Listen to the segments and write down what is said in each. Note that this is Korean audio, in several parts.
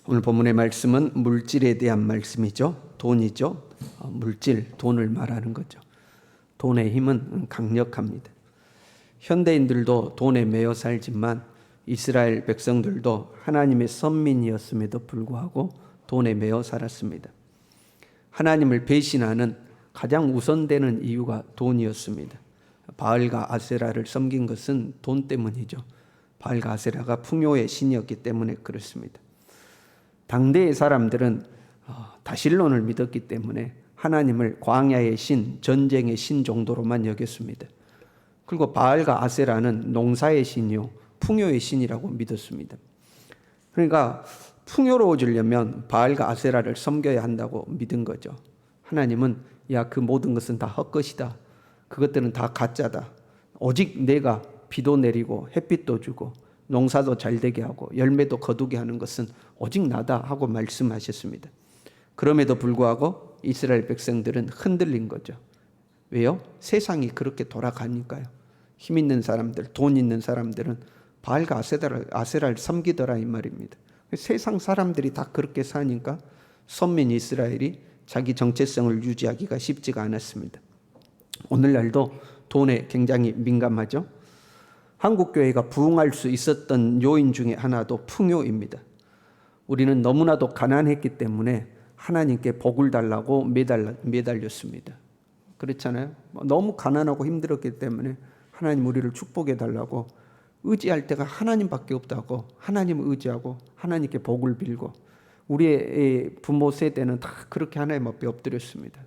오늘 본문의 말씀은 물질에 대한 말씀이죠. 돈이죠. 물질, 돈을 말하는 거죠. 돈의 힘은 강력합니다. 현대인들도 돈에 매여 살지만 이스라엘 백성들도 하나님의 선민이었음에도 불구하고 돈에 매여 살았습니다. 하나님을 배신하는 가장 우선되는 이유가 돈이었습니다. 바알과 아세라를 섬긴 것은 돈 때문이죠. 바알과 아세라가 풍요의 신이었기 때문에 그렇습니다. 당대의 사람들은 다실론을 믿었기 때문에 하나님을 광야의 신, 전쟁의 신 정도로만 여겼습니다. 그리고 바알과 아세라는 농사의 신이요 풍요의 신이라고 믿었습니다. 그러니까 풍요로워지려면 바알과 아세라를 섬겨야 한다고 믿은 거죠. 하나님은 그 모든 것은 다 헛것이다. 그것들은 다 가짜다. 오직 내가 비도 내리고 햇빛도 주고 농사도 잘 되게 하고 열매도 거두게 하는 것은 오직 나다 하고 말씀하셨습니다. 그럼에도 불구하고 이스라엘 백성들은 흔들린 거죠. 왜요? 세상이 그렇게 돌아가니까요. 힘 있는 사람들, 돈 있는 사람들은 바알과 아세라를 섬기더라 이 말입니다. 세상 사람들이 다 그렇게 사니까 선민 이스라엘이 자기 정체성을 유지하기가 쉽지가 않았습니다. 오늘날도 돈에 굉장히 민감하죠. 한국교회가 부흥할 수 있었던 요인 중에 하나도 풍요입니다. 우리는 너무나도 가난했기 때문에 하나님께 복을 달라고 매달렸습니다. 그렇잖아요. 너무 가난하고 힘들었기 때문에 하나님 우리를 축복해 달라고 의지할 때가 하나님밖에 없다고 하나님을 의지하고 하나님께 복을 빌고 우리의 부모 세대는 다 그렇게 하나님 앞에 엎드렸습니다.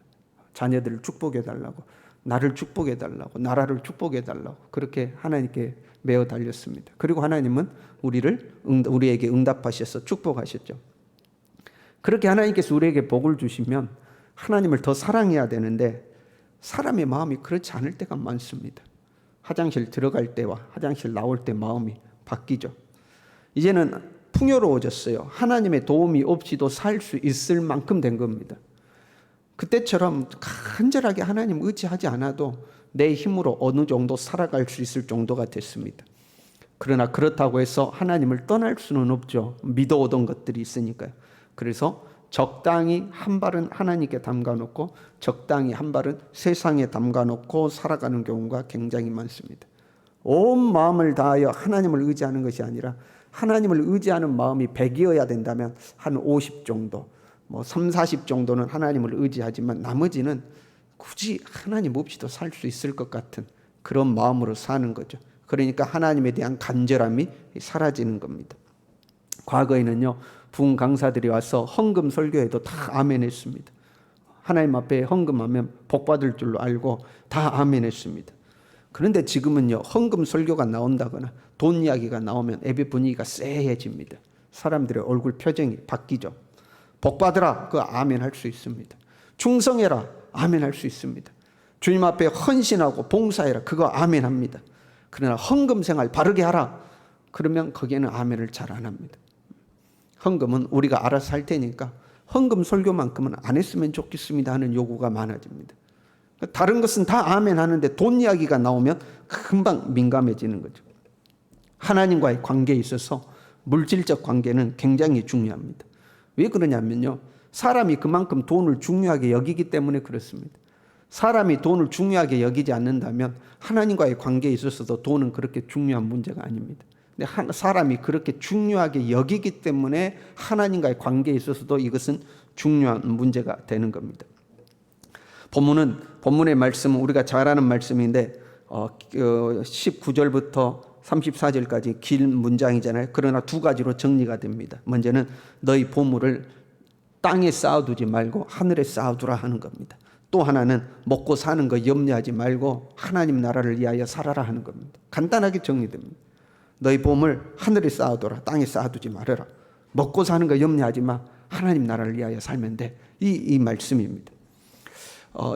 자녀들을 축복해 달라고 나를 축복해 달라고 나라를 축복해 달라고 그렇게 하나님께 매어 달렸습니다. 그리고 하나님은 우리에게 응답하셔서 축복하셨죠. 그렇게 하나님께서 우리에게 복을 주시면 하나님을 더 사랑해야 되는데 사람의 마음이 그렇지 않을 때가 많습니다. 화장실 들어갈 때와 화장실 나올 때 마음이 바뀌죠. 이제는 풍요로워졌어요. 하나님의 도움이 없이도 살 수 있을 만큼 된 겁니다. 그때처럼 간절하게 하나님 의지하지 않아도 내 힘으로 어느 정도 살아갈 수 있을 정도가 됐습니다. 그러나 그렇다고 해서 하나님을 떠날 수는 없죠. 믿어오던 것들이 있으니까요. 그래서 적당히 한 발은 하나님께 담가놓고 적당히 한 발은 세상에 담가놓고 살아가는 경우가 굉장히 많습니다. 온 마음을 다하여 하나님을 의지하는 것이 아니라 하나님을 의지하는 마음이 100이어야 된다면 한 50 정도 3, 40 정도는 하나님을 의지하지만 나머지는 굳이 하나님 없이도 살 수 있을 것 같은 그런 마음으로 사는 거죠. 그러니까 하나님에 대한 간절함이 사라지는 겁니다. 과거에는요 부흥 강사들이 와서 헌금 설교에도 다 아멘 했습니다. 하나님 앞에 헌금하면 복 받을 줄로 알고 다 아멘 했습니다. 그런데 지금은요 헌금 설교가 나온다거나 돈 이야기가 나오면 예배 분위기가 쎄해집니다. 사람들의 얼굴 표정이 바뀌죠. 복 받으라 그 아멘 할 수 있습니다. 충성해라 아멘 할 수 있습니다. 주님 앞에 헌신하고 봉사해라 그거 아멘 합니다. 그러나 헌금 생활 바르게 하라 그러면 거기에는 아멘을 잘 안 합니다. 헌금은 우리가 알아서 할 테니까 헌금 설교만큼은 안 했으면 좋겠습니다 하는 요구가 많아집니다. 다른 것은 다 아멘 하는데 돈 이야기가 나오면 금방 민감해지는 거죠. 하나님과의 관계에 있어서 물질적 관계는 굉장히 중요합니다. 왜 그러냐면요 사람이 그만큼 돈을 중요하게 여기기 때문에 그렇습니다. 사람이 돈을 중요하게 여기지 않는다면 하나님과의 관계에 있어서도 돈은 그렇게 중요한 문제가 아닙니다. 근데 사람이 그렇게 중요하게 여기기 때문에 하나님과의 관계에 있어서도 이것은 중요한 문제가 되는 겁니다. 본문의 말씀은 우리가 잘 아는 말씀인데 19절부터 34절까지 긴 문장이잖아요. 그러나 두 가지로 정리가 됩니다. 먼저는 너희 보물을 땅에 쌓아두지 말고 하늘에 쌓아두라 하는 겁니다. 또 하나는 먹고 사는 거 염려하지 말고 하나님 나라를 위하여 살아라 하는 겁니다. 간단하게 정리됩니다. 너희 보물 하늘에 쌓아둬라. 땅에 쌓아두지 말아라. 먹고 사는 거 염려하지 마. 하나님 나라를 위하여 살면 돼. 이 말씀입니다.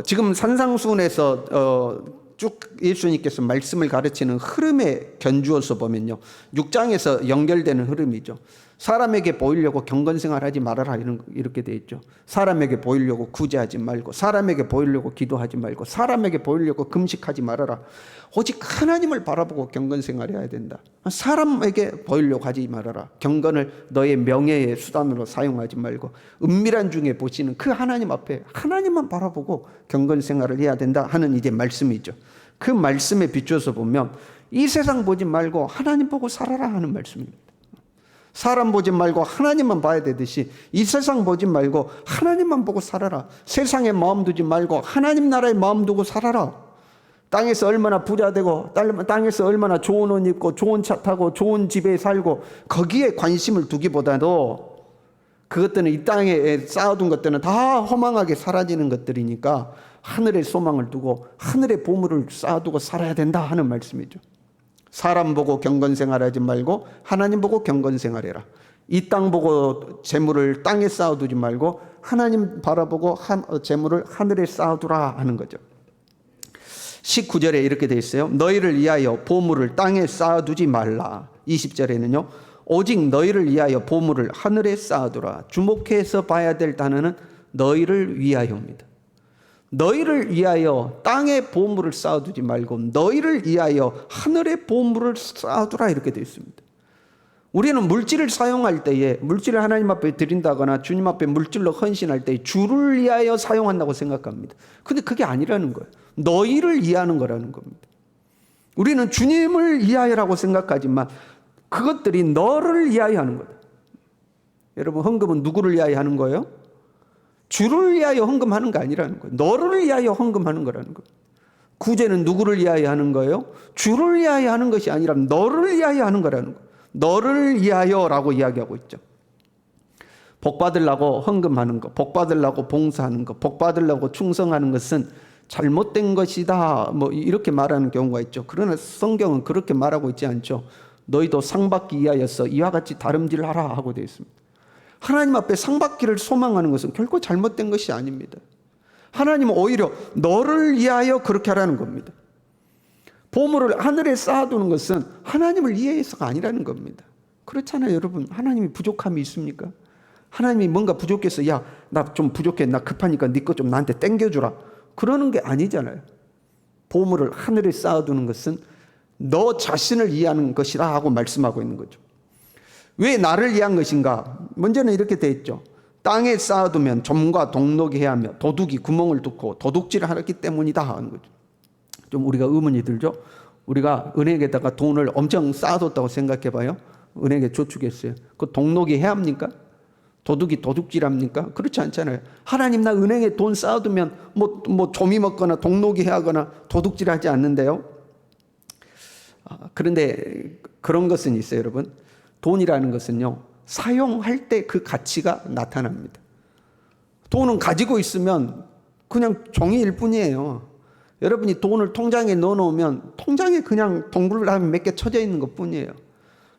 지금 산상수훈에서 쭉 예수님께서 말씀을 가르치는 흐름에 견주어서 보면요 6장에서 연결되는 흐름이죠. 사람에게 보이려고 경건생활하지 말아라 이렇게 돼 있죠. 사람에게 보이려고 구제하지 말고, 사람에게 보이려고 기도하지 말고, 사람에게 보이려고 금식하지 말아라. 오직 하나님을 바라보고 경건생활해야 된다. 사람에게 보이려고 하지 말아라. 경건을 너의 명예의 수단으로 사용하지 말고 은밀한 중에 보시는 그 하나님 앞에 하나님만 바라보고 경건생활을 해야 된다 하는 이제 말씀이죠. 그 말씀에 비추어서 보면 이 세상 보지 말고 하나님 보고 살아라 하는 말씀입니다. 사람 보지 말고 하나님만 봐야 되듯이 이 세상 보지 말고 하나님만 보고 살아라. 세상에 마음 두지 말고 하나님 나라에 마음 두고 살아라. 땅에서 얼마나 부자 되고 땅에서 얼마나 좋은 옷 입고 좋은 차 타고 좋은 집에 살고 거기에 관심을 두기보다도 그것들은 이 땅에 쌓아둔 것들은 다 허망하게 사라지는 것들이니까 하늘에 소망을 두고 하늘의 보물을 쌓아두고 살아야 된다 하는 말씀이죠. 사람 보고 경건생활하지 말고 하나님 보고 경건생활해라. 이 땅 보고 재물을 땅에 쌓아두지 말고 하나님 바라보고 재물을 하늘에 쌓아두라 하는 거죠. 19절에 이렇게 되어 있어요. 너희를 위하여 보물을 땅에 쌓아두지 말라. 20절에는요. 오직 너희를 위하여 보물을 하늘에 쌓아두라. 주목해서 봐야 될 단어는 너희를 위하여입니다. 너희를 위하여 땅에 보물을 쌓아두지 말고 너희를 위하여 하늘의 보물을 쌓아두라 이렇게 되어 있습니다. 우리는 물질을 사용할 때에 물질을 하나님 앞에 드린다거나 주님 앞에 물질로 헌신할 때 주를 위하여 사용한다고 생각합니다. 근데 그게 아니라는 거예요. 너희를 위하는 거라는 겁니다. 우리는 주님을 위하여라고 생각하지만 그것들이 너를 위하여 하는 거다. 여러분 헌금은 누구를 위하여 하는 거예요? 주를 위하여 헌금하는 거 아니라는 거예요. 너를 위하여 헌금하는 거라는 거예요. 구제는 누구를 위하여 하는 거예요? 주를 위하여 하는 것이 아니라 너를 위하여 하는 거라는 거예요. 너를 위하여라고 이야기하고 있죠. 복 받으려고 헌금하는 거, 복 받으려고 봉사하는 거, 복 받으려고 충성하는 것은 잘못된 것이다. 뭐 이렇게 말하는 경우가 있죠. 그러나 성경은 그렇게 말하고 있지 않죠. 너희도 상 받기 위하여서 이와 같이 다름질하라 하고 되어 있습니다. 하나님 앞에 상 받기를 소망하는 것은 결코 잘못된 것이 아닙니다. 하나님은 오히려 너를 위하여 그렇게 하라는 겁니다. 보물을 하늘에 쌓아두는 것은 하나님을 위해서가 아니라는 겁니다. 그렇잖아요, 여러분. 하나님이 부족함이 있습니까? 하나님이 뭔가 부족해서 야, 나 좀 부족해. 나 급하니까 네 거 좀 나한테 땡겨주라. 그러는 게 아니잖아요. 보물을 하늘에 쌓아두는 것은 너 자신을 위하는 것이라 하고 말씀하고 있는 거죠. 왜 나를 위한 것인가? 먼저는 이렇게 돼 있죠. 땅에 쌓아두면 점과 동록이 해하며 도둑이 구멍을 뚫고 도둑질을 하기 때문이다 하는 거죠. 좀 우리가 의문이 들죠. 우리가 은행에다가 돈을 엄청 쌓아뒀다고 생각해 봐요. 은행에 저축했어요. 그 동록이 해합니까? 도둑이 도둑질합니까? 그렇지 않잖아요. 하나님 나 은행에 돈 쌓아두면 뭐 조미 먹거나 동록이 해하거나 도둑질하지 않는데요. 그런데 그런 것은 있어요, 여러분. 돈이라는 것은요, 사용할 때 그 가치가 나타납니다. 돈은 가지고 있으면 그냥 종이일 뿐이에요. 여러분이 돈을 통장에 넣어놓으면 통장에 그냥 동그라미 몇 개 쳐져 있는 것 뿐이에요.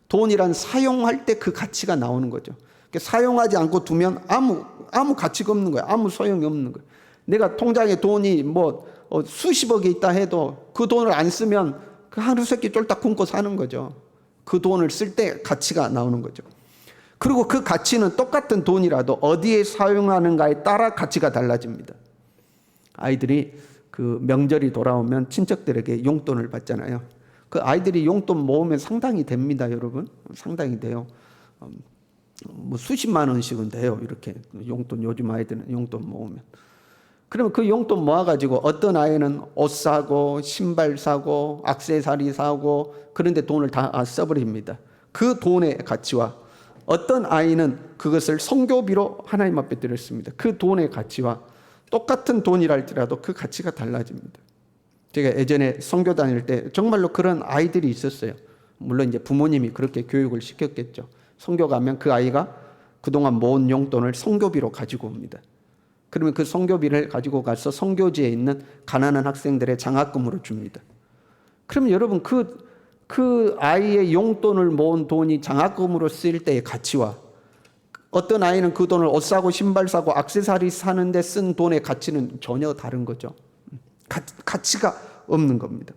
돈이란 사용할 때 그 가치가 나오는 거죠. 사용하지 않고 두면 아무 가치가 없는 거예요. 아무 소용이 없는 거예요. 내가 통장에 돈이 수십억이 있다 해도 그 돈을 안 쓰면 그 하루 세끼 쫄딱 굶고 사는 거죠. 그 돈을 쓸 때 가치가 나오는 거죠. 그리고 그 가치는 똑같은 돈이라도 어디에 사용하는가에 따라 가치가 달라집니다. 아이들이 그 명절이 돌아오면 친척들에게 용돈을 받잖아요. 그 아이들이 용돈 모으면 상당히 됩니다, 여러분. 상당히 돼요. 뭐 수십만 원씩은 돼요. 이렇게 용돈, 요즘 아이들은 용돈 모으면. 그러면 그 용돈 모아가지고 어떤 아이는 옷 사고 신발 사고 액세서리 사고 그런데 돈을 다 써버립니다. 그 돈의 가치와 어떤 아이는 그것을 성교비로 하나님 앞에 드렸습니다. 그 돈의 가치와 똑같은 돈이랄지라도 그 가치가 달라집니다. 제가 예전에 성교 다닐 때 정말로 그런 아이들이 있었어요. 물론 이제 부모님이 그렇게 교육을 시켰겠죠. 성교 가면 그 아이가 그동안 모은 용돈을 성교비로 가지고 옵니다. 그러면 그 성교비를 가지고 가서 성교지에 있는 가난한 학생들의 장학금으로 줍니다. 그러면 여러분 그 아이의 용돈을 모은 돈이 장학금으로 쓰일 때의 가치와 어떤 아이는 그 돈을 옷 사고 신발 사고 액세서리 사는데 쓴 돈의 가치는 전혀 다른 거죠. 가치가 없는 겁니다.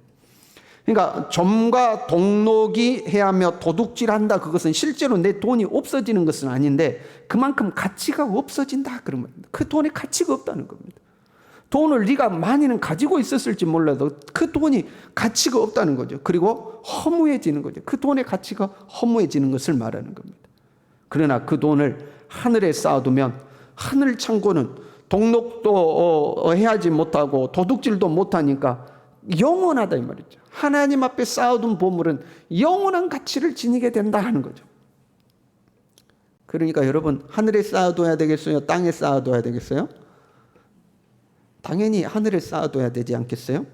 그러니까 점과 동록이 해하며 도둑질한다. 그것은 실제로 내 돈이 없어지는 것은 아닌데 그만큼 가치가 없어진다. 그러면 그 돈에 가치가 없다는 겁니다. 돈을 네가 많이는 가지고 있었을지 몰라도 그 돈이 가치가 없다는 거죠. 그리고 허무해지는 거죠. 그 돈의 가치가 허무해지는 것을 말하는 겁니다. 그러나 그 돈을 하늘에 쌓아두면 하늘 창고는 동록도 해하지 못하고 도둑질도 못하니까 영원하다 이 말이죠. 하나님 앞에 쌓아둔 보물은 영원한 가치를 지니게 된다 하는 거죠. 그러니까 여러분, 하늘에 쌓아둬야 되겠어요? 땅에 쌓아둬야 되겠어요? 당연히 하늘에 쌓아둬야 되지 않겠어요?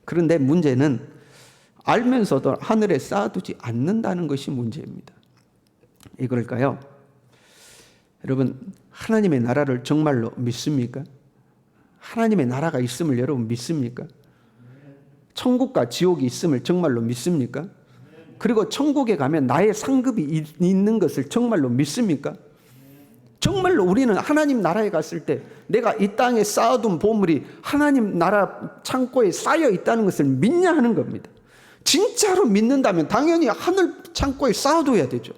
그런데 문제는 알면서도 하늘에 쌓아두지 않는다는 것이 문제입니다. 왜 그럴까요? 여러분, 하나님의 나라를 정말로 믿습니까? 하나님의 나라가 있음을 여러분 믿습니까? 천국과 지옥이 있음을 정말로 믿습니까? 그리고 천국에 가면 나의 상급이 있는 것을 정말로 믿습니까? 정말로 우리는 하나님 나라에 갔을 때 내가 이 땅에 쌓아둔 보물이 하나님 나라 창고에 쌓여 있다는 것을 믿냐 하는 겁니다. 진짜로 믿는다면 당연히 하늘 창고에 쌓아둬야 되죠.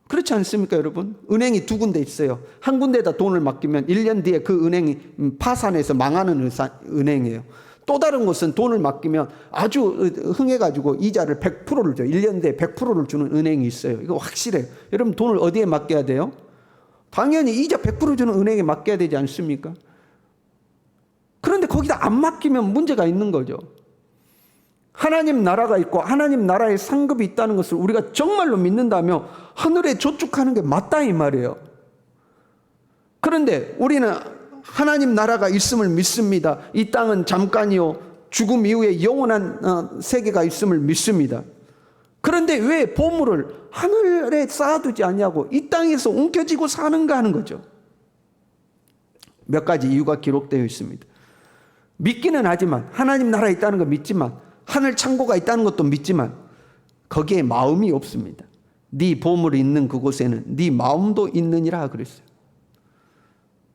그렇지 않습니까, 여러분? 은행이 두 군데 있어요. 한 군데에다 돈을 맡기면 1년 뒤에 그 은행이 파산해서 망하는 은행이에요. 또 다른 곳은 돈을 맡기면 아주 흥해가지고 이자를 100%를 줘요. 1년 뒤에 100%를 주는 은행이 있어요. 이거 확실해요. 여러분, 돈을 어디에 맡겨야 돼요? 당연히 이자 100% 주는 은행에 맡겨야 되지 않습니까? 그런데 거기다 안 맡기면 문제가 있는 거죠. 하나님 나라가 있고 하나님 나라에 상급이 있다는 것을 우리가 정말로 믿는다면 하늘에 저축하는 게 맞다 이 말이에요. 그런데 우리는 하나님 나라가 있음을 믿습니다. 이 땅은 잠깐이요, 죽음 이후에 영원한 세계가 있음을 믿습니다. 그런데 왜 보물을 하늘에 쌓아두지 않냐고, 이 땅에서 옮겨지고 사는가 하는 거죠. 몇 가지 이유가 기록되어 있습니다. 믿기는 하지만, 하나님 나라에 있다는 거 믿지만, 하늘 창고가 있다는 것도 믿지만 거기에 마음이 없습니다. 네 보물이 있는 그곳에는 네 마음도 있느니라 그랬어요.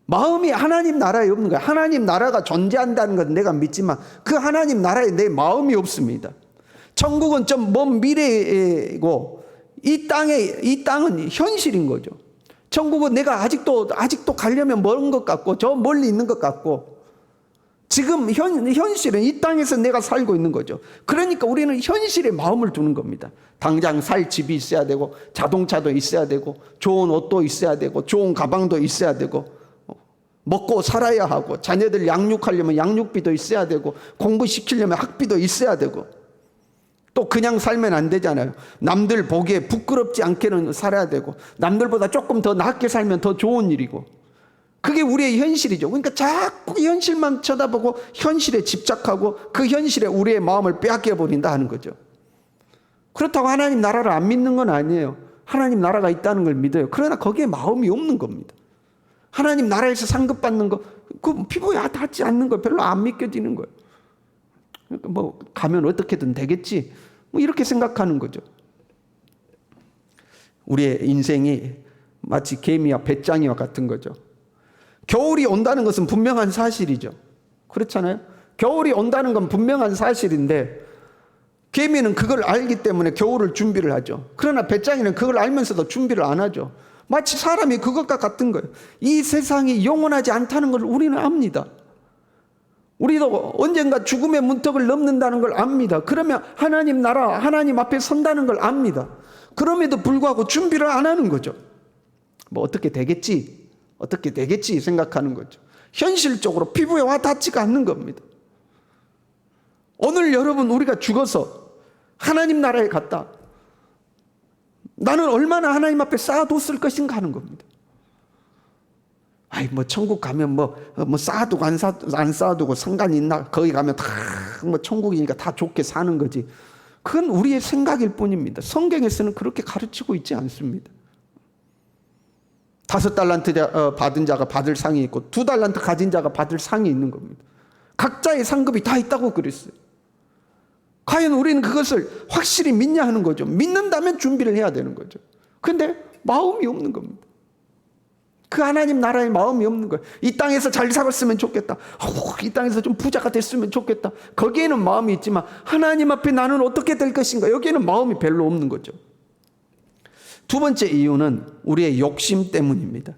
마음이 하나님 나라에 없는 거야. 하나님 나라가 존재한다는 건 내가 믿지만 그 하나님 나라에 내 마음이 없습니다. 천국은 좀 먼 미래이고 이 땅은 현실인 거죠. 천국은 내가 아직도 가려면 먼 것 같고 저 멀리 있는 것 같고, 지금 현실은 이 땅에서 내가 살고 있는 거죠. 그러니까 우리는 현실에 마음을 두는 겁니다. 당장 살 집이 있어야 되고 자동차도 있어야 되고 좋은 옷도 있어야 되고 좋은 가방도 있어야 되고 먹고 살아야 하고 자녀들 양육하려면 양육비도 있어야 되고 공부시키려면 학비도 있어야 되고, 또 그냥 살면 안 되잖아요. 남들 보기에 부끄럽지 않게는 살아야 되고 남들보다 조금 더 낫게 살면 더 좋은 일이고, 그게 우리의 현실이죠. 그러니까 자꾸 현실만 쳐다보고 현실에 집착하고 그 현실에 우리의 마음을 빼앗겨 버린다 하는 거죠. 그렇다고 하나님 나라를 안 믿는 건 아니에요. 하나님 나라가 있다는 걸 믿어요. 그러나 거기에 마음이 없는 겁니다. 하나님 나라에서 상급받는 거, 그 피부에 닿지 않는 거, 별로 안 믿겨지는 거예요. 그러니까 뭐 가면 어떻게든 되겠지, 뭐 이렇게 생각하는 거죠. 우리의 인생이 마치 개미와 배짱이와 같은 거죠. 겨울이 온다는 것은 분명한 사실이죠. 그렇잖아요. 겨울이 온다는 건 분명한 사실인데 개미는 그걸 알기 때문에 겨울을 준비를 하죠. 그러나 배짱이는 그걸 알면서도 준비를 안 하죠. 마치 사람이 그것과 같은 거예요. 이 세상이 영원하지 않다는 걸 우리는 압니다. 우리도 언젠가 죽음의 문턱을 넘는다는 걸 압니다. 그러면 하나님 나라, 하나님 앞에 선다는 걸 압니다. 그럼에도 불구하고 준비를 안 하는 거죠. 뭐 어떻게 되겠지 생각하는 거죠. 현실적으로 피부에 와 닿지가 않는 겁니다. 오늘 여러분, 우리가 죽어서 하나님 나라에 갔다, 나는 얼마나 하나님 앞에 쌓아뒀을 것인가 하는 겁니다. 아이, 뭐 천국 가면 뭐 쌓아두고 안 쌓아두고 상관이 있나? 거기 가면 다 뭐 천국이니까 다 좋게 사는 거지. 그건 우리의 생각일 뿐입니다. 성경에서는 그렇게 가르치고 있지 않습니다. 5달란트 받은 자가 받을 상이 있고 2달란트 가진 자가 받을 상이 있는 겁니다. 각자의 상급이 다 있다고 그랬어요. 과연 우리는 그것을 확실히 믿냐 하는 거죠. 믿는다면 준비를 해야 되는 거죠. 근데 마음이 없는 겁니다. 그 하나님 나라의 마음이 없는 거예요. 이 땅에서 잘 살았으면 좋겠다. 이 땅에서 좀 부자가 됐으면 좋겠다. 거기에는 마음이 있지만 하나님 앞에 나는 어떻게 될 것인가, 여기에는 마음이 별로 없는 거죠. 두 번째 이유는 우리의 욕심 때문입니다.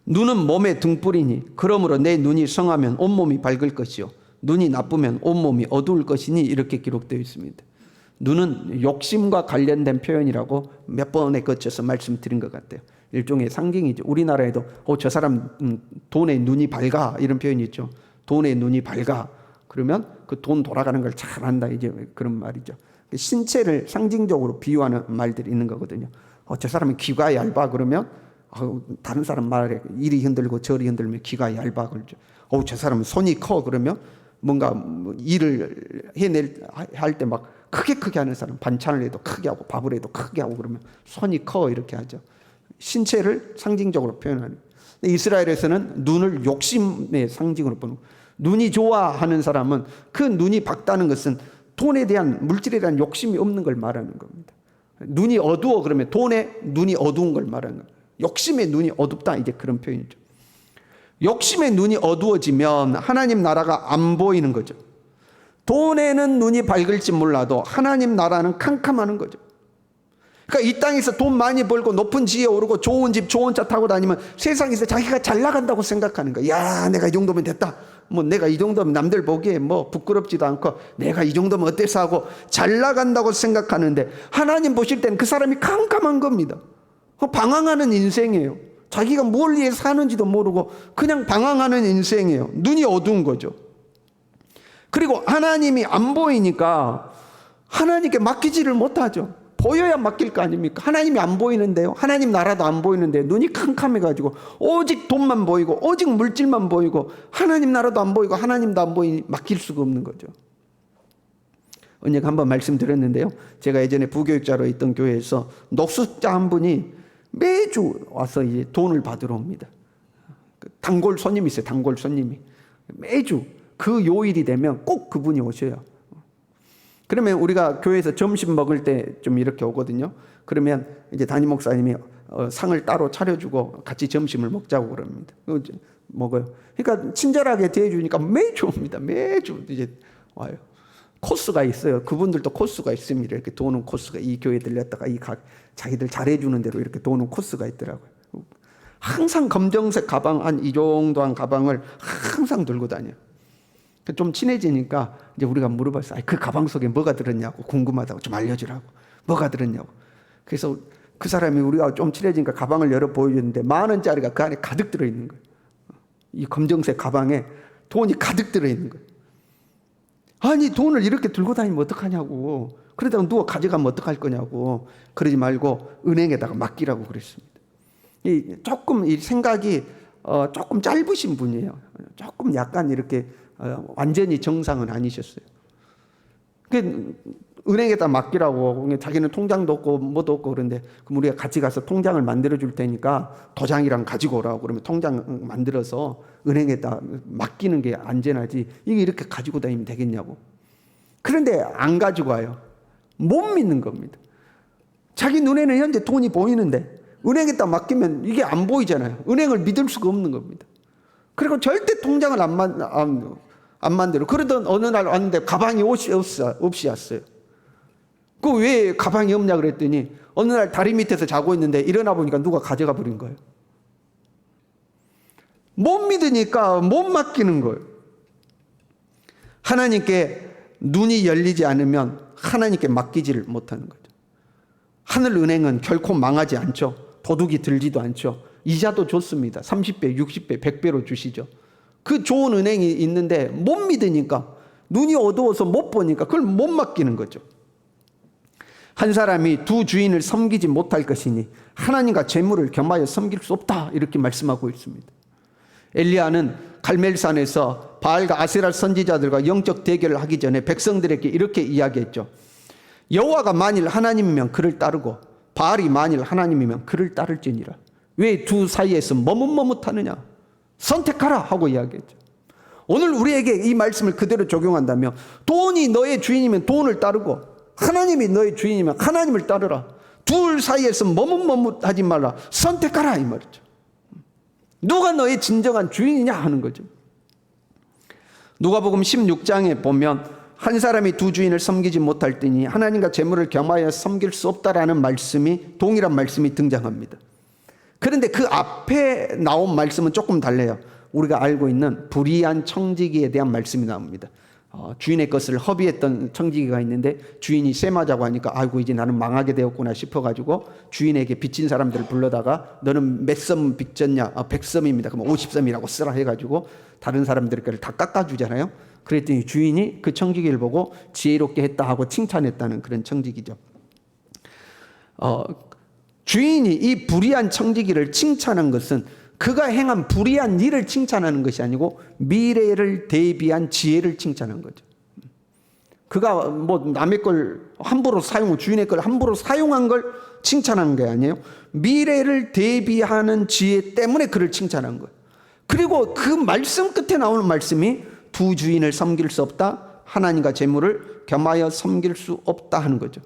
눈은 몸의 등불이니 그러므로 내 눈이 성하면 온몸이 밝을 것이요 눈이 나쁘면 온몸이 어두울 것이니, 이렇게 기록되어 있습니다. 눈은 욕심과 관련된 표현이라고 몇 번에 거쳐서 말씀드린 것 같아요. 일종의 상징이죠. 우리나라에도 저 사람 돈에 눈이 밝아, 이런 표현이 있죠. 돈에 눈이 밝아 그러면 그 돈 돌아가는 걸 잘 안다, 이제 그런 말이죠. 신체를 상징적으로 비유하는 말들이 있는 거거든요. 저 사람은 귀가 얇아 그러면 다른 사람 말에 이리 흔들고 저리 흔들면 귀가 얇아 그러죠. 저 사람은 손이 커 그러면 뭔가 일을 할 때 막 크게 하는 사람, 반찬을 해도 크게 하고 밥을 해도 크게 하고 그러면 손이 커, 이렇게 하죠. 신체를 상징적으로 표현하는. 이스라엘에서는 눈을 욕심의 상징으로 보는 거예요. 눈이 좋아하는 사람은 그 눈이 밝다는 것은 돈에 대한, 물질에 대한 욕심이 없는 걸 말하는 겁니다. 눈이 어두워 그러면 돈에 눈이 어두운 걸 말하는 거예요. 욕심의 눈이 어둡다, 이제 그런 표현이죠. 욕심의 눈이 어두워지면 하나님 나라가 안 보이는 거죠. 돈에는 눈이 밝을지 몰라도 하나님 나라는 캄캄하는 거죠. 그러니까 이 땅에서 돈 많이 벌고 높은 지위에 오르고 좋은 집 좋은 차 타고 다니면 세상에서 자기가 잘 나간다고 생각하는 거야. 야, 내가 이 정도면 됐다. 내가 이 정도면 남들 보기에 부끄럽지도 않고 내가 이 정도면 어때서 하고 잘 나간다고 생각하는데, 하나님 보실 때는 그 사람이 캄캄한 겁니다. 방황하는 인생이에요. 자기가 뭘 위해 사는지도 모르고 그냥 방황하는 인생이에요. 눈이 어두운 거죠. 그리고 하나님이 안 보이니까 하나님께 맡기지를 못하죠. 보여야 맡길 거 아닙니까? 하나님이 안 보이는데요, 하나님 나라도 안 보이는데 눈이 캄캄해가지고 오직 돈만 보이고 오직 물질만 보이고 하나님 나라도 안 보이고 하나님도 안 보이니 맡길 수가 없는 거죠. 언젠가 한번 말씀드렸는데요, 제가 예전에 부교육자로 있던 교회에서 녹수자 한 분이 매주 와서 이제 돈을 받으러 옵니다. 단골 손님이 있어요. 단골 손님이 매주 그 요일이 되면 꼭 그분이 오셔요. 그러면 우리가 교회에서 점심 먹을 때 좀 이렇게 오거든요. 그러면 이제 담임 목사님이 상을 따로 차려주고 같이 점심을 먹자고 그럽니다. 먹어요. 그러니까 친절하게 대해주니까 매주 옵니다. 매주 이제 와요. 코스가 있어요. 그분들도 코스가 있습니다. 이렇게 도는 코스가, 이 교회 들렸다가 자기들 잘해주는 대로 이렇게 도는 코스가 있더라고요. 항상 검정색 가방, 한 이 정도한 가방을 항상 들고 다녀요. 좀 친해지니까 이제 우리가 물어봤어요. 그 가방 속에 뭐가 들었냐고, 궁금하다고 좀 알려주라고. 뭐가 들었냐고. 그래서 그 사람이 우리가 좀 친해지니까 가방을 열어 보여줬는데 10,000원짜리가 그 안에 가득 들어있는 거예요. 이 검정색 가방에 돈이 가득 들어있는 거예요. 아니, 돈을 이렇게 들고 다니면 어떡하냐고. 그러다가 누가 가져가면 어떡할 거냐고. 그러지 말고 은행에다가 맡기라고 그랬습니다. 조금 이 생각이 조금 짧으신 분이에요. 조금 약간 이렇게 완전히 정상은 아니셨어요. 은행에다 맡기라고. 자기는 통장도 없고 뭐도 없고 그런데, 그럼 우리가 같이 가서 통장을 만들어 줄 테니까 도장이랑 가지고 오라고. 그러면 통장 만들어서 은행에다 맡기는 게 안전하지, 이게 이렇게 가지고 다니면 되겠냐고. 그런데 안 가지고 와요. 못 믿는 겁니다. 자기 눈에는 현재 돈이 보이는데 은행에다 맡기면 이게 안 보이잖아요. 은행을 믿을 수가 없는 겁니다. 그리고 절대 통장을 안 만들어. 그러던 어느 날 왔는데 가방이 없이 왔어요. 그 왜 가방이 없냐 그랬더니 어느 날 다리 밑에서 자고 있는데 일어나 보니까 누가 가져가 버린 거예요. 못 믿으니까 못 맡기는 거예요. 하나님께 눈이 열리지 않으면 하나님께 맡기지를 못하는 거죠. 하늘은행은 결코 망하지 않죠. 도둑이 들지도 않죠. 이자도 좋습니다. 30배, 60배, 100배로 주시죠. 그 좋은 은행이 있는데 못 믿으니까, 눈이 어두워서 못 보니까 그걸 못 맡기는 거죠. 한 사람이 두 주인을 섬기지 못할 것이니 하나님과 재물을 겸하여 섬길 수 없다, 이렇게 말씀하고 있습니다. 엘리야는 갈멜산에서 바알과 아세라 선지자들과 영적 대결을 하기 전에 백성들에게 이렇게 이야기했죠. 여호와가 만일 하나님이면 그를 따르고 바알이 만일 하나님이면 그를 따를지니라. 왜 두 사이에서 머뭇머뭇하느냐, 선택하라 하고 이야기했죠. 오늘 우리에게 이 말씀을 그대로 적용한다면, 돈이 너의 주인이면 돈을 따르고 하나님이 너의 주인이면 하나님을 따르라. 둘 사이에서 머뭇머뭇하지 말라, 선택하라, 이 말이죠. 누가 너의 진정한 주인이냐 하는 거죠. 누가복음 16장에 보면 한 사람이 두 주인을 섬기지 못할 때니 하나님과 재물을 겸하여 섬길 수 없다라는 말씀이, 동일한 말씀이 등장합니다. 그런데 그 앞에 나온 말씀은 조금 달라요. 우리가 알고 있는 불의한 청지기에 대한 말씀이 나옵니다. 주인의 것을 허비했던 청지기가 있는데 주인이 셈하자고 하니까 아이고 이제 나는 망하게 되었구나 싶어가지고 주인에게 빚진 사람들을 불러다가 너는 몇 섬 빚졌냐? 100섬입니다. 그럼 50섬이라고 쓰라 해가지고 다른 사람들 거를 다 깎아주잖아요. 그랬더니 주인이 그 청지기를 보고 지혜롭게 했다 하고 칭찬했다는 그런 청지기죠. 주인이 이 불의한 청지기를 칭찬한 것은 그가 행한 불의한 일을 칭찬하는 것이 아니고 미래를 대비한 지혜를 칭찬한 거죠. 그가 뭐 남의 걸 함부로 사용, 주인의 걸 함부로 사용한 걸 칭찬한 게 아니에요. 미래를 대비하는 지혜 때문에 그를 칭찬한 거예요. 그리고 그 말씀 끝에 나오는 말씀이 두 주인을 섬길 수 없다, 하나님과 재물을 겸하여 섬길 수 없다 하는 거죠.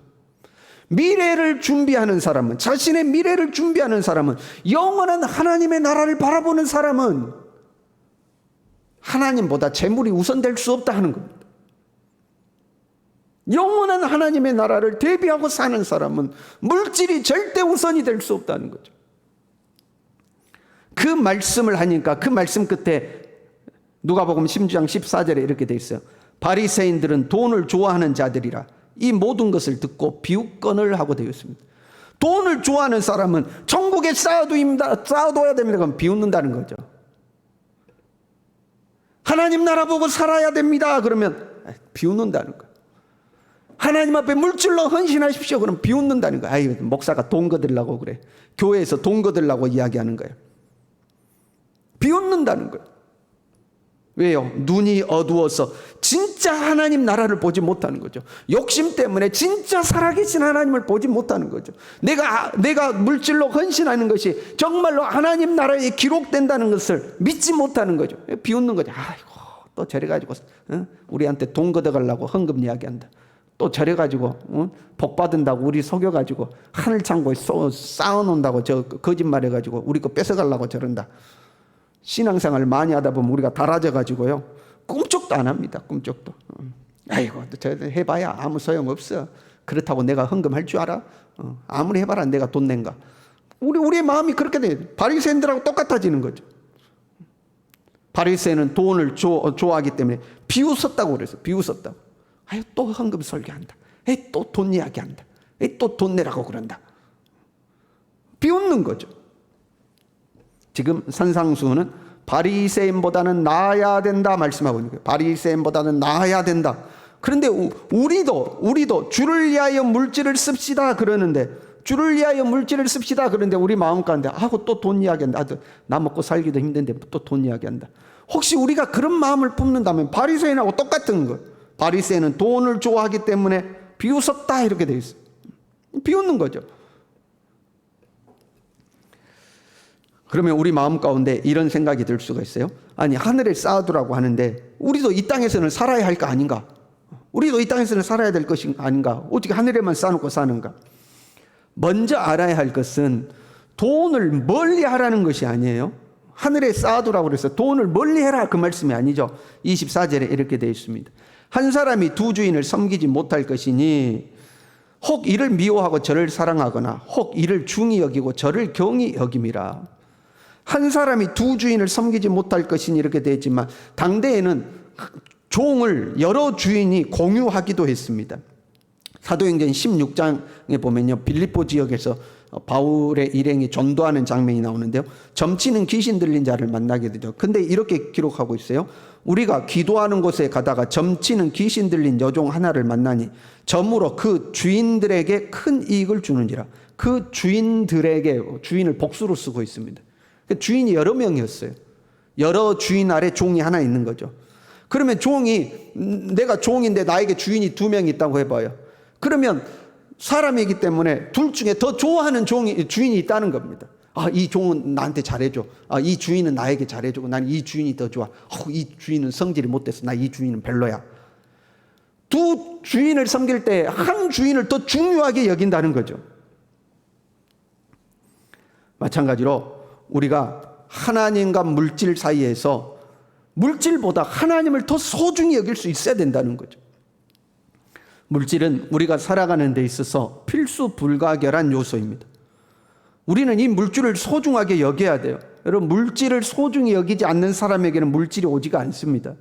미래를 준비하는 사람은, 자신의 미래를 준비하는 사람은, 영원한 하나님의 나라를 바라보는 사람은 하나님보다 재물이 우선될 수 없다 하는 겁니다. 영원한 하나님의 나라를 대비하고 사는 사람은 물질이 절대 우선이 될 수 없다는 거죠. 그 말씀을 하니까 그 말씀 끝에 누가복음 16장 14절에 이렇게 돼 있어요. 바리새인들은 돈을 좋아하는 자들이라 이 모든 것을 듣고 비웃건을 하고 되어 있습니다. 돈을 좋아하는 사람은 천국에 쌓아둬야 됩니다. 그럼 비웃는다는 거죠. 하나님 나라 보고 살아야 됩니다. 그러면 비웃는다는 거예요. 하나님 앞에 물질로 헌신하십시오. 그럼 비웃는다는 거예요. 아이, 목사가 돈 거들라고 그래. 교회에서 돈 거들라고 이야기하는 거예요. 비웃는다는 거예요. 왜요? 눈이 어두워서 진짜 하나님 나라를 보지 못하는 거죠. 욕심 때문에 진짜 살아계신 하나님을 보지 못하는 거죠. 내가 물질로 헌신하는 것이 정말로 하나님 나라에 기록된다는 것을 믿지 못하는 거죠. 비웃는 거죠. 아이고, 또 저래가지고 우리한테 돈 걷어가려고 헌금 이야기한다. 또 저래가지고 복 받은다고 우리 속여가지고 하늘 창고에 쌓아놓는다고 저 거짓말해가지고 우리 거 뺏어가려고 저런다. 신앙생활을 많이 하다 보면 우리가 달아져가지고요 꿈쩍도 안 합니다. 꿈쩍도. 아이고 저 해봐야 아무 소용없어. 그렇다고 내가 헌금할 줄 알아? 아무리 해봐라 내가 돈 낸가. 우리의 마음이 그렇게 돼요. 바리새인들하고 똑같아지는 거죠. 바리새인은 돈을 좋아하기 때문에 비웃었다고 그래서 비웃었다고. 아유 또 헌금 설교한다. 또 돈 이야기한다. 또 돈 내라고 그런다. 비웃는 거죠. 지금 산상수훈은 바리새인보다는 나아야 된다 말씀하고 있는 거예요. 바리새인보다는 나아야 된다. 그런데 우리도 주를 위하여 물질을 씁시다 그러는데, 주를 위하여 물질을 씁시다 그러는데 우리 마음 가운데 아고 또 돈 이야기한다. 나 먹고 살기도 힘든데 또 돈 이야기한다. 혹시 우리가 그런 마음을 품는다면 바리새인하고 똑같은 거예요. 바리새인은 돈을 좋아하기 때문에 비웃었다 이렇게 돼 있어요. 비웃는 거죠. 그러면 우리 마음 가운데 이런 생각이 들 수가 있어요. 아니 하늘에 쌓아두라고 하는데 우리도 이 땅에서는 살아야 할 거 아닌가? 우리도 이 땅에서는 살아야 될 것이 아닌가? 어떻게 하늘에만 쌓아놓고 사는가? 먼저 알아야 할 것은 돈을 멀리 하라는 것이 아니에요. 하늘에 쌓아두라고 그래서 돈을 멀리 해라 그 말씀이 아니죠. 24절에 이렇게 되어 있습니다. 한 사람이 두 주인을 섬기지 못할 것이니 혹 이를 미워하고 저를 사랑하거나 혹 이를 중히 여기고 저를 경히 여김이라. 한 사람이 두 주인을 섬기지 못할 것이니 이렇게 되어 있지만 당대에는 종을 여러 주인이 공유하기도 했습니다. 사도행전 16장에 보면요 빌립보 지역에서 바울의 일행이 전도하는 장면이 나오는데요 점치는 귀신 들린 자를 만나게 되죠. 근데 이렇게 기록하고 있어요. 우리가 기도하는 곳에 가다가 점치는 귀신 들린 여종 하나를 만나니 점으로 그 주인들에게 큰 이익을 주느니라. 그 주인들에게, 주인을 복수로 쓰고 있습니다. 주인이 여러 명이었어요. 여러 주인 아래 종이 하나 있는 거죠. 그러면 종이, 내가 종인데 나에게 주인이 두 명 있다고 해봐요. 그러면 사람이기 때문에 둘 중에 더 좋아하는 주인이 있다는 겁니다. 이 종은 나한테 잘해줘. 이 주인은 나에게 잘해주고 난 이 주인이 더 좋아. 이 주인은 성질이 못돼서 나 이 주인은 별로야. 두 주인을 섬길 때 한 주인을 더 중요하게 여긴다는 거죠. 마찬가지로 우리가 하나님과 물질 사이에서 물질보다 하나님을 더 소중히 여길 수 있어야 된다는 거죠. 물질은 우리가 살아가는 데 있어서 필수 불가결한 요소입니다. 우리는 이 물질을 소중하게 여겨야 돼요. 여러분, 물질을 소중히 여기지 않는 사람에게는 물질이 오지가 않습니다.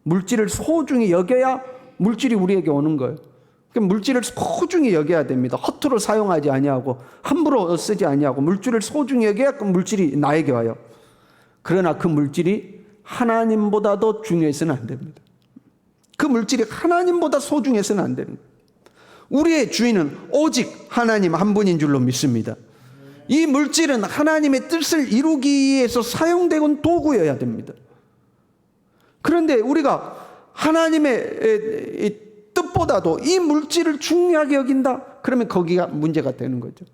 물질을 소중히 여겨야 물질이 우리에게 오는 거예요. 그러니까 물질을 소중히 여겨야 됩니다. 허투루 사용하지 아니하고 함부로 쓰지 아니하고 물질을 소중히 여겨야 그 물질이 나에게 와요. 그러나 그 물질이 하나님보다도 중요해서는 안 됩니다. 그 물질이 하나님보다 소중해서는 안 되는 거예요. 우리의 주인은 오직 하나님 한 분인 줄로 믿습니다. 이 물질은 하나님의 뜻을 이루기 위해서 사용되는 도구여야 됩니다. 그런데 우리가 하나님의 뜻보다도 이 물질을 중요하게 여긴다? 그러면 거기가 문제가 되는 거죠.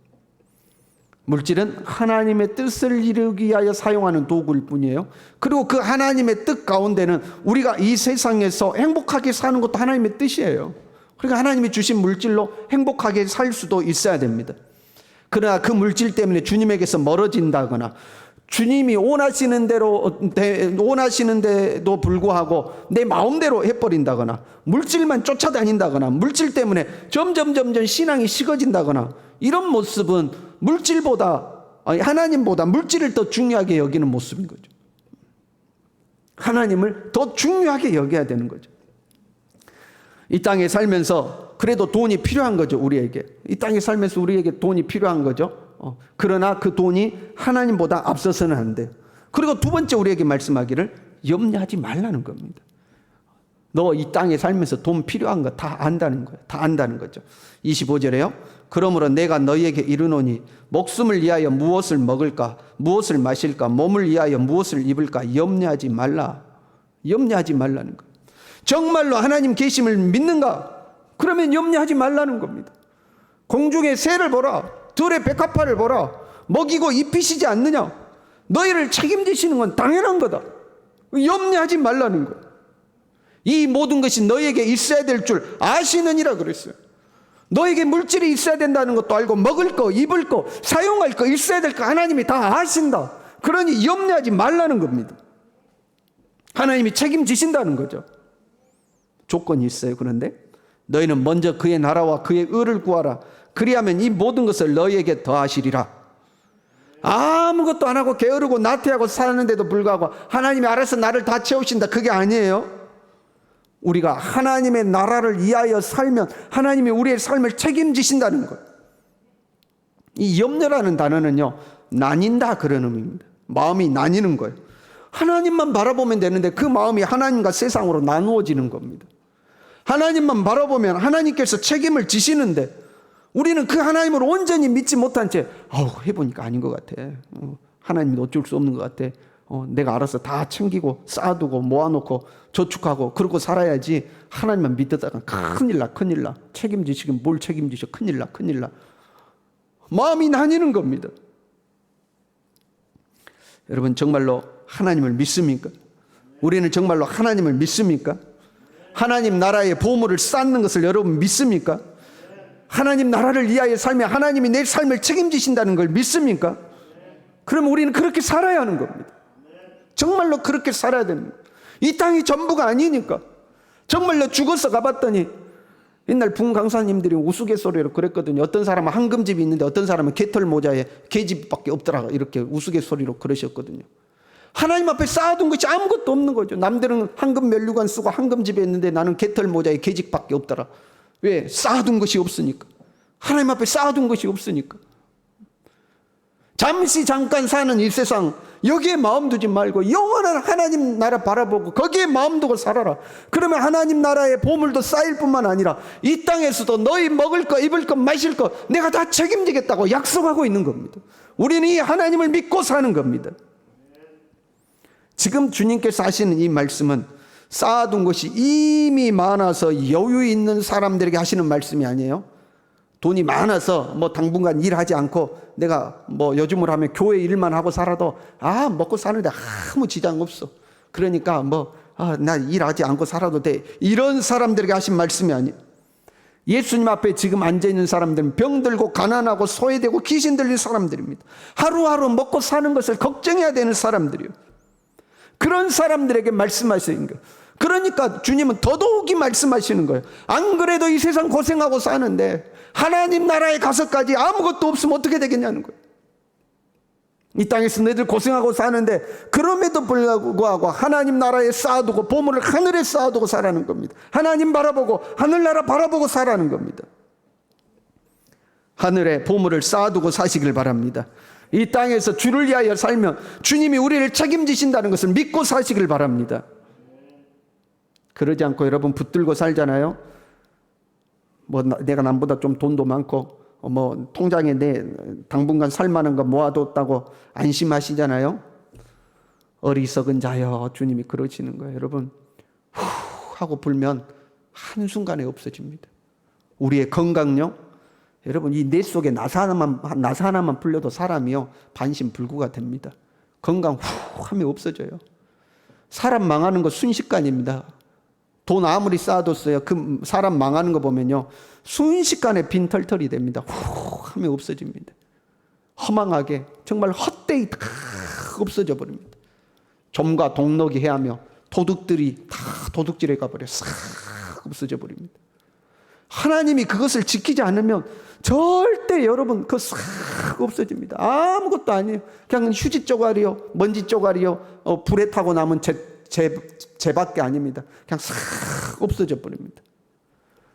물질은 하나님의 뜻을 이루기 위하여 사용하는 도구일 뿐이에요. 그리고 그 하나님의 뜻 가운데는 우리가 이 세상에서 행복하게 사는 것도 하나님의 뜻이에요. 그러니까 하나님이 주신 물질로 행복하게 살 수도 있어야 됩니다. 그러나 그 물질 때문에 주님에게서 멀어진다거나 주님이 원하시는데도 불구하고 내 마음대로 해버린다거나 물질만 쫓아다닌다거나 물질 때문에 점점 신앙이 식어진다거나 이런 모습은 하나님보다 물질을 더 중요하게 여기는 모습인 거죠. 하나님을 더 중요하게 여겨야 되는 거죠. 이 땅에 살면서 그래도 돈이 필요한 거죠, 우리에게. 이 땅에 살면서 우리에게 돈이 필요한 거죠. 그러나 그 돈이 하나님보다 앞서서는 안 돼요. 그리고 두 번째 우리에게 말씀하기를 염려하지 말라는 겁니다. 너 이 땅에 살면서 돈 필요한 거 다 안다는 거예요. 다 안다는 거죠. 25절에요. 그러므로 내가 너희에게 이르노니 목숨을 위하여 무엇을 먹을까, 무엇을 마실까, 몸을 위하여 무엇을 입을까 염려하지 말라. 염려하지 말라는 거예요. 정말로 하나님 계심을 믿는가? 그러면 염려하지 말라는 겁니다. 공중의 새를 보라. 들의 백합화를 보라. 먹이고 입히시지 않느냐? 너희를 책임지시는 건 당연한 거다. 염려하지 말라는 거예요. 이 모든 것이 너희에게 있어야 될 줄 아시느니라 그랬어요. 너에게 물질이 있어야 된다는 것도 알고 먹을 거, 입을 거, 사용할 거, 있어야 될 거 하나님이 다 아신다. 그러니 염려하지 말라는 겁니다. 하나님이 책임지신다는 거죠. 조건이 있어요. 그런데 너희는 먼저 그의 나라와 그의 의를 구하라. 그리하면 이 모든 것을 너희에게 더하시리라. 아무것도 안 하고 게으르고 나태하고 사는데도 불구하고 하나님이 알아서 나를 다 채우신다. 그게 아니에요. 우리가 하나님의 나라를 위하여 살면 하나님이 우리의 삶을 책임지신다는 것. 이 염려라는 단어는요, 나뉜다 그런 의미입니다. 마음이 나뉘는 거예요. 하나님만 바라보면 되는데 그 마음이 하나님과 세상으로 나누어지는 겁니다. 하나님만 바라보면 하나님께서 책임을 지시는데 우리는 그 하나님을 온전히 믿지 못한 채 해보니까 아닌 것 같아. 하나님이 어쩔 수 없는 것 같아. 내가 알아서 다 챙기고 쌓아두고 모아놓고 저축하고 그러고 살아야지. 하나님만 믿다가 큰일 나. 책임지시긴 뭘 책임지셔. 큰일 나. 마음이 나뉘는 겁니다. 여러분 정말로 하나님을 믿습니까? 우리는 정말로 하나님을 믿습니까? 하나님 나라의 보물을 쌓는 것을 여러분 믿습니까? 하나님 나라를 위하여 살며 하나님이 내 삶을 책임지신다는 걸 믿습니까? 그럼 우리는 그렇게 살아야 하는 겁니다. 정말로 그렇게 살아야 됩니다. 이 땅이 전부가 아니니까. 정말로 죽어서 가봤더니 옛날 붕 강사님들이 우스갯소리로 그랬거든요. 어떤 사람은 황금집이 있는데 어떤 사람은 개털 모자에 계집밖에 없더라. 이렇게 우스갯소리로 그러셨거든요. 하나님 앞에 쌓아둔 것이 아무것도 없는 거죠. 남들은 황금 면류관 쓰고 황금집에 있는데 나는 개털 모자에 계집밖에 없더라. 왜? 쌓아둔 것이 없으니까. 하나님 앞에 쌓아둔 것이 없으니까. 잠깐 사는 이 세상 여기에 마음 두지 말고 영원한 하나님 나라 바라보고 거기에 마음 두고 살아라. 그러면 하나님 나라의 보물도 쌓일 뿐만 아니라 이 땅에서도 너희 먹을 거, 입을 거, 마실 거 내가 다 책임지겠다고 약속하고 있는 겁니다. 우리는 이 하나님을 믿고 사는 겁니다. 지금 주님께서 하시는 이 말씀은 쌓아둔 것이 이미 많아서 여유 있는 사람들에게 하시는 말씀이 아니에요. 돈이 많아서 당분간 일하지 않고 내가 요즘으로 하면 교회 일만 하고 살아도 먹고 사는데 아무 지장 없어. 그러니까 나 일하지 않고 살아도 돼. 이런 사람들에게 하신 말씀이 아니에요. 예수님 앞에 지금 앉아있는 사람들은 병들고 가난하고 소외되고 귀신 들린 사람들입니다. 하루하루 먹고 사는 것을 걱정해야 되는 사람들이요. 그런 사람들에게 말씀하시는 거예요. 그러니까 주님은 더더욱이 말씀하시는 거예요. 안 그래도 이 세상 고생하고 사는데 하나님 나라에 가서까지 아무것도 없으면 어떻게 되겠냐는 거예요. 이 땅에서 너희들 고생하고 사는데 그럼에도 불구하고 하나님 나라에 쌓아두고 보물을 하늘에 쌓아두고 살라는 겁니다. 하나님 바라보고 하늘나라 바라보고 살라는 겁니다. 하늘에 보물을 쌓아두고 사시길 바랍니다. 이 땅에서 주를 위하여 살면 주님이 우리를 책임지신다는 것을 믿고 사시길 바랍니다. 그러지 않고 여러분 붙들고 살잖아요. 뭐 내가 남보다 좀 돈도 많고 뭐 통장에 내 당분간 살만한 거 모아뒀다고 안심하시잖아요. 어리석은 자여, 주님이 그러시는 거예요. 여러분 후 하고 불면 한순간에 없어집니다. 우리의 건강요, 여러분 이 뇌 속에 나사 하나만 풀려도 사람이요 반신불구가 됩니다. 건강 후 하면 없어져요. 사람 망하는 거 순식간입니다. 돈 아무리 쌓아뒀어요. 그 사람 망하는 거 보면요 순식간에 빈털털이 됩니다. 후 하면 없어집니다. 허망하게 정말 헛되이 다 없어져 버립니다. 점과 동록이 해하며 도둑들이 다 도둑질해 가버려 싹 없어져 버립니다. 하나님이 그것을 지키지 않으면 절대 여러분 그거 싹 없어집니다. 아무것도 아니에요. 그냥 휴지 쪼가리요, 먼지 쪼가리요, 불에 타고 남은 재밖에 아닙니다. 그냥 싹 없어져 버립니다.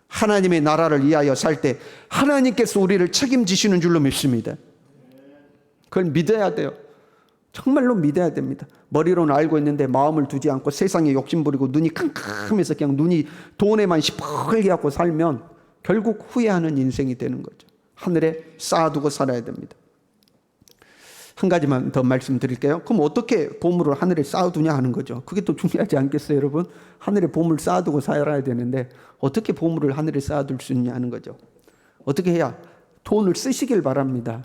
하나님의 나라를 위하여 살 때 하나님께서 우리를 책임지시는 줄로 믿습니다. 그걸 믿어야 돼요. 정말로 믿어야 됩니다. 머리로는 알고 있는데 마음을 두지 않고 세상에 욕심 부리고 눈이 캄캄해서 그냥 눈이 돈에만 시뻘게 갖고 살면 결국 후회하는 인생이 되는 거죠. 하늘에 쌓아두고 살아야 됩니다. 한 가지만 더 말씀드릴게요. 그럼 어떻게 보물을 하늘에 쌓아두냐 하는 거죠. 그게 또 중요하지 않겠어요, 여러분? 하늘에 보물 쌓아두고 살아야 되는데 어떻게 보물을 하늘에 쌓아둘 수 있냐 하는 거죠. 어떻게 해야? 돈을 쓰시길 바랍니다.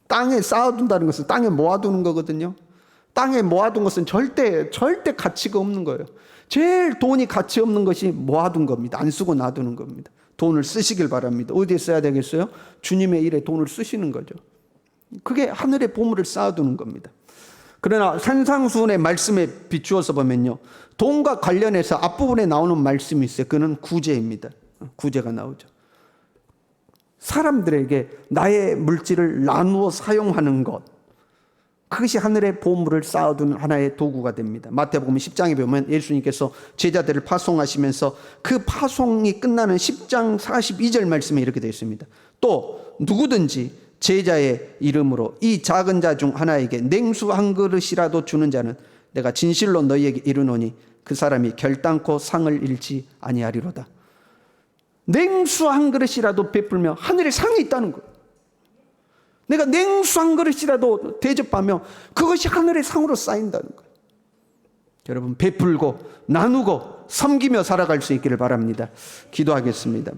땅에 쌓아둔다는 것은 땅에 모아두는 거거든요. 땅에 모아둔 것은 절대 가치가 없는 거예요. 제일 돈이 가치 없는 것이 모아둔 겁니다. 안 쓰고 놔두는 겁니다. 돈을 쓰시길 바랍니다. 어디에 써야 되겠어요? 주님의 일에 돈을 쓰시는 거죠. 그게 하늘의 보물을 쌓아두는 겁니다. 그러나 산상수훈의 말씀에 비추어서 보면요, 돈과 관련해서 앞부분에 나오는 말씀이 있어요. 그는 구제입니다. 구제가 나오죠. 사람들에게 나의 물질을 나누어 사용하는 것, 그것이 하늘의 보물을 쌓아두는 하나의 도구가 됩니다. 마태복음 10장에 보면 예수님께서 제자들을 파송하시면서 그 파송이 끝나는 10장 42절 말씀에 이렇게 되어 있습니다. 또 누구든지 제자의 이름으로 이 작은 자 중 하나에게 냉수 한 그릇이라도 주는 자는 내가 진실로 너희에게 이르노니 그 사람이 결단코 상을 잃지 아니하리로다. 냉수 한 그릇이라도 베풀면 하늘에 상이 있다는 거예요. 내가 냉수 한 그릇이라도 대접하면 그것이 하늘의 상으로 쌓인다는 거예요. 여러분 베풀고 나누고 섬기며 살아갈 수 있기를 바랍니다. 기도하겠습니다.